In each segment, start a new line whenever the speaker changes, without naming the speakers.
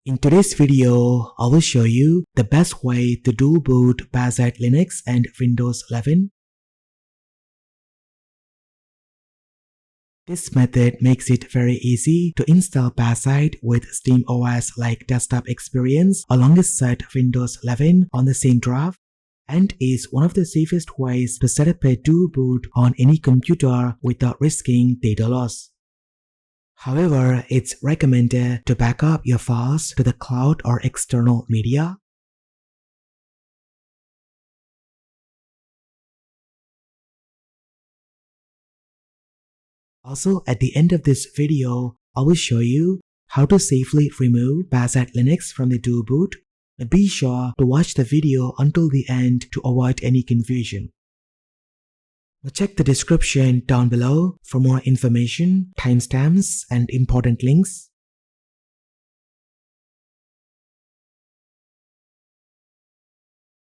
In today's video, I will show you the best way to dual boot Bazzite Linux and Windows 11. This method makes it very easy to install Bazzite with SteamOS like desktop experience alongside Windows 11 on the same drive, and is one of the safest ways to set up a dual boot on any computer without risking data loss. However, it's recommended to back up your files to the cloud or external media. Also, at the end of this video, I will show you how to safely remove Bazzite Linux from the dual boot. Be sure to watch the video until the end to avoid any confusion. Check the description down below for more information, timestamps, and important links.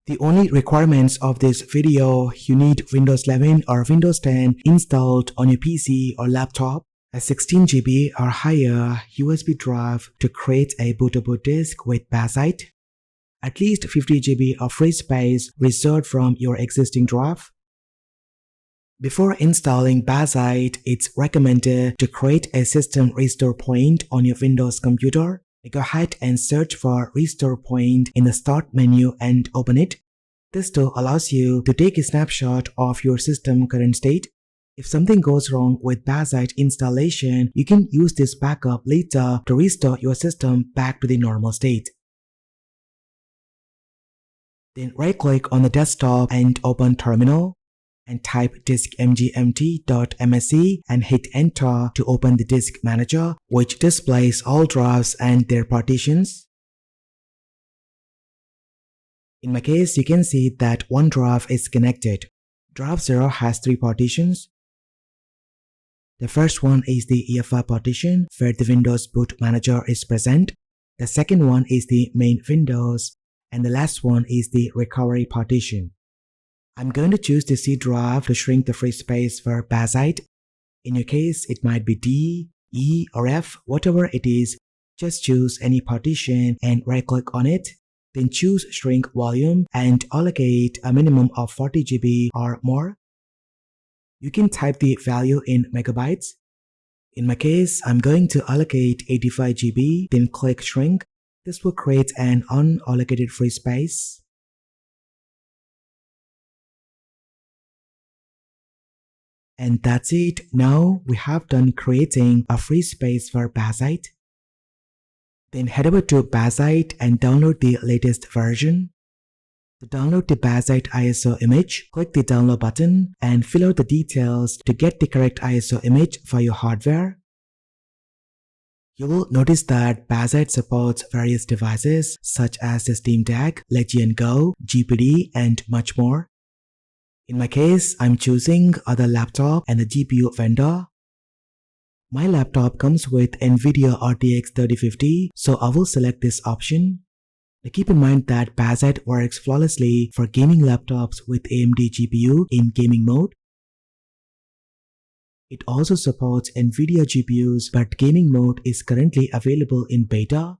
The only requirements of this video: you need Windows 11 or Windows 10 installed on your PC or laptop, a 16 GB or higher USB drive to create a bootable disk with Bazzite, at least 50 GB of free space reserved from your existing drive. Before installing Bazzite, it's recommended to create a system restore point on your Windows computer. Go ahead and search for restore point in the start menu and open it. This tool allows you to take a snapshot of your system current state. If something goes wrong with Bazzite installation, you can use this backup later to restore your system back to the normal state. Then right-click on the desktop and open Terminal, and type diskmgmt.msc and hit enter to open the disk manager, which displays all drives and their partitions. In my case, you can see that one drive is connected. Drive 0 has 3 partitions. The first one is the UEFI partition where the Windows boot manager is present. The second one is the main Windows, and the last one is the recovery partition. I'm going to choose the C drive to shrink the free space for Bazzite. In your case, it might be D, E, or F, whatever it is. Just choose any partition and right-click on it. Then choose Shrink Volume and allocate a minimum of 40 GB or more. You can type the value in megabytes. In my case, I'm going to allocate 85 GB, then click Shrink. This will create an unallocated free space. And that's it. Now we have done creating a free space for Bazzite. Then head over to Bazzite and download the latest version. To download the Bazzite ISO image, click the download button and fill out the details to get the correct ISO image for your hardware. You will notice that Bazzite supports various devices such as the Steam Deck, Legion Go, GPD, and much more. In my case, I'm choosing other laptop and the GPU vendor. My laptop comes with NVIDIA RTX 3050, so I will select this option. Now keep in mind that Bazzite works flawlessly for gaming laptops with AMD GPU in gaming mode. It also supports NVIDIA GPUs, but gaming mode is currently available in beta.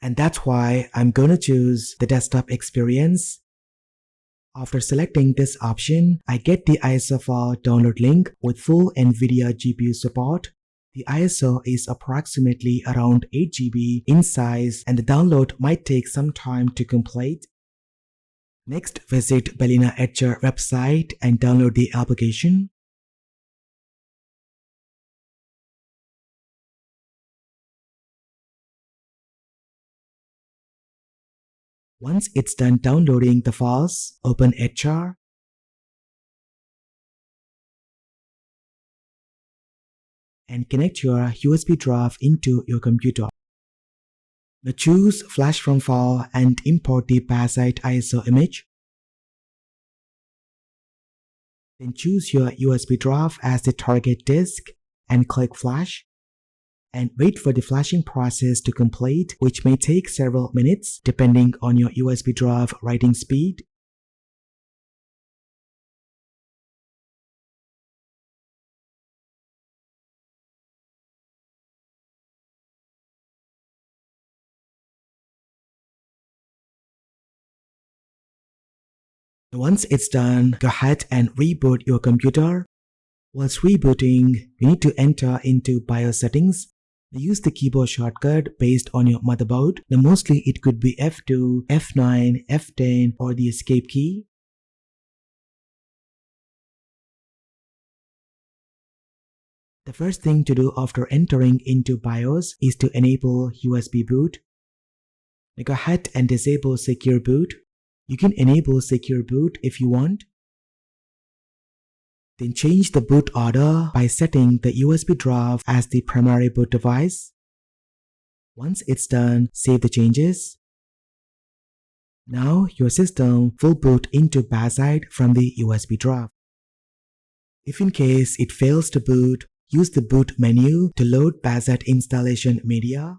And that's why I'm gonna choose the desktop experience. After selecting this option, I get the ISO file download link with full NVIDIA GPU support. The ISO is approximately around 8 GB in size and the download might take some time to complete. Next, visit Bellina Etcher website and download the application. Once it's done downloading the files, open Etcher. And connect your USB drive into your computer. Now choose Flash from File and import the Bazzite ISO image. Then choose your USB drive as the target disk and click Flash. And wait for the flashing process to complete, which may take several minutes depending on your USB drive writing speed. Once it's done, go ahead and reboot your computer. Whilst rebooting, you need to enter into BIOS settings. Use the keyboard shortcut based on your motherboard. Now mostly it could be F2, F9, F10 or the escape key. The first thing to do after entering into BIOS is to enable USB boot. Now go ahead and disable secure boot. You can enable secure boot if you want. Then change the boot order by setting the USB drive as the primary boot device. Once it's done, save the changes. Now your system will boot into Bazzite from the USB drive. If in case it fails to boot, use the boot menu to load Bazzite installation media.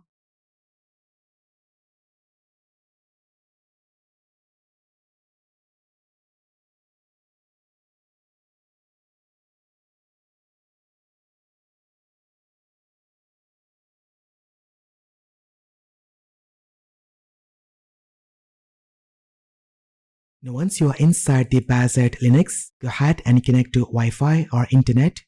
Now once you are inside the Bazzite Linux, go ahead and connect to Wi-Fi or internet.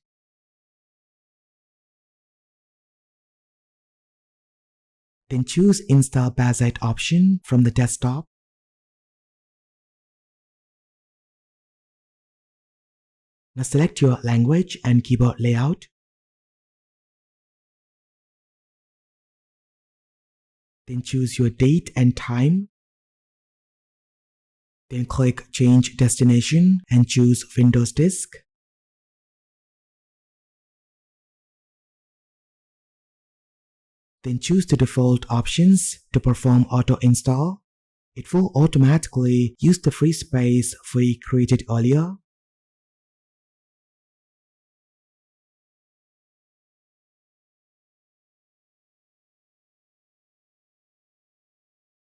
Then choose Install Bazzite option from the desktop. Now select your language and keyboard layout. Then choose your date and time. Then click Change Destination and choose Windows Disk. Then choose the default options to perform auto install. It will automatically use the free space we created earlier.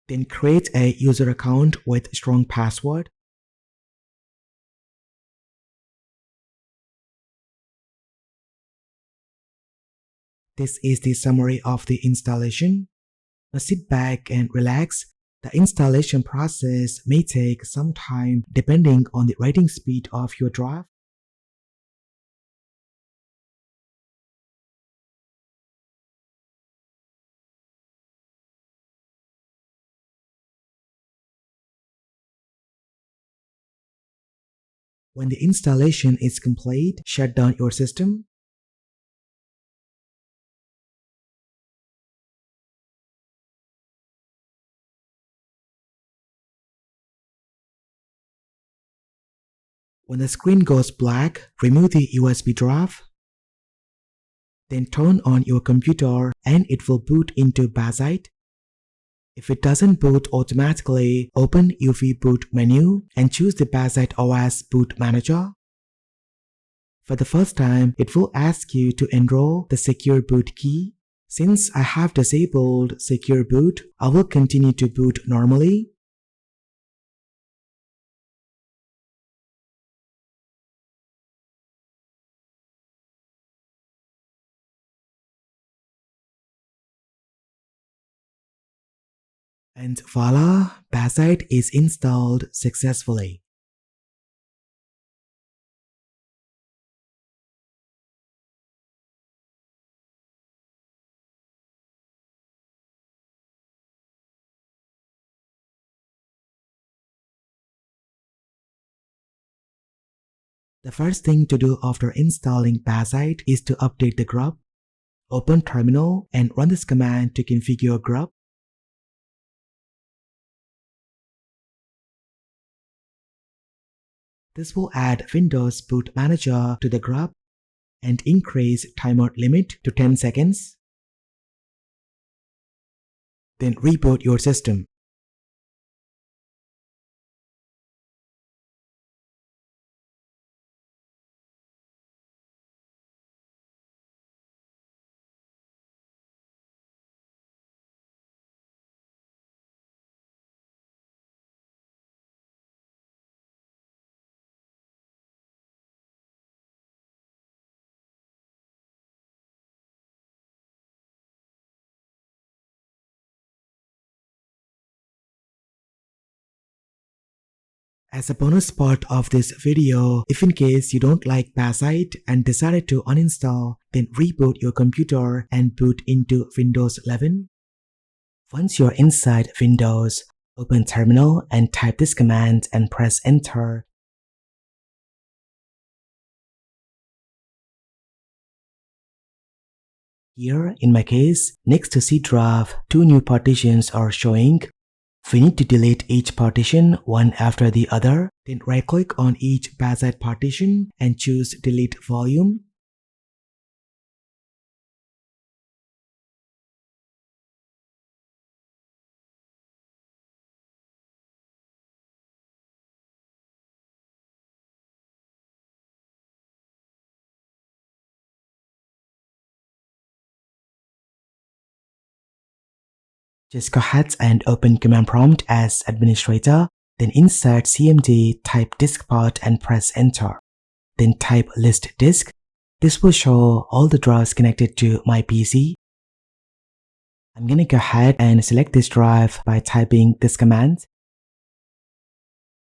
Then create a user account with strong password. This is the summary of the installation. Now sit back and relax. The installation process may take some time depending on the writing speed of your drive. When the installation is complete, shut down your system. When the screen goes black, remove the USB drive. Then turn on your computer and it will boot into Bazzite. If it doesn't boot automatically, open UEFI boot menu and choose the Bazzite OS boot manager. For the first time, it will ask you to enroll the secure boot key. Since I have disabled secure boot, I will continue to boot normally. And voila, Bazzite is installed successfully. The first thing to do after installing Bazzite is to update the grub. Open terminal and run this command to configure grub. This will add Windows Boot Manager to the grub and increase timer limit to 10 seconds. Then reboot your system. As a bonus part of this video, if in case you don't like Bazzite and decided to uninstall, then reboot your computer and boot into Windows 11. Once you're inside Windows, open Terminal and type this command and press Enter. Here, in my case, next to C drive, two new partitions are showing. We need to delete each partition one after the other. Then right-click on each Bazzite partition and choose Delete Volume. Just go ahead and open Command Prompt as administrator, then insert CMD, type disk path and press Enter. Then type list disk. This will show all the drives connected to my PC. I'm gonna go ahead and select this drive by typing this command.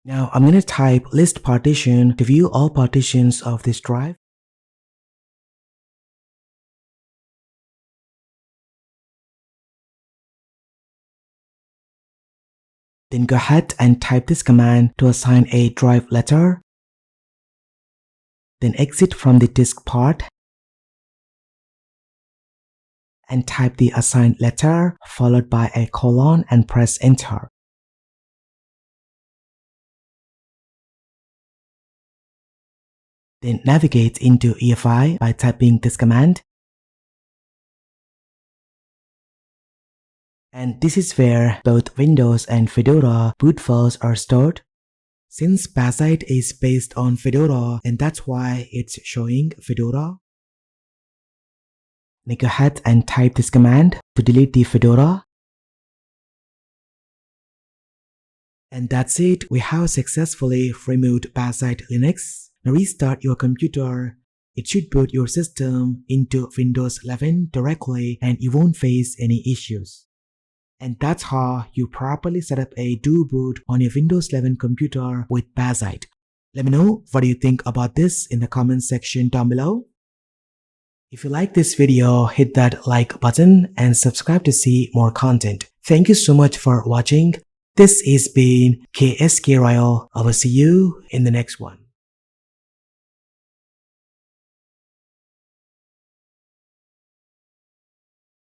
Now I'm gonna type list partition to view all partitions of this drive. Then go ahead and type this command to assign a drive letter. Then exit from the disk path and type the assigned letter followed by a colon and press Enter. Then navigate into UEFI by typing this command. And this is where both Windows and Fedora boot files are stored. Since Bazzite is based on Fedora, and that's why it's showing Fedora. Now go ahead and type this command to delete the Fedora. And that's it, we have successfully removed Bazzite Linux. Now restart your computer. It should boot your system into Windows 11 directly and you won't face any issues. And that's how you properly set up a do boot on your Windows 11 computer with Bazzite. Let me know what you think about this in the comment section down below. If you like this video, hit that like button and subscribe to see more content. Thank you so much for watching. This has been KSK Royal. I will see you in the next one.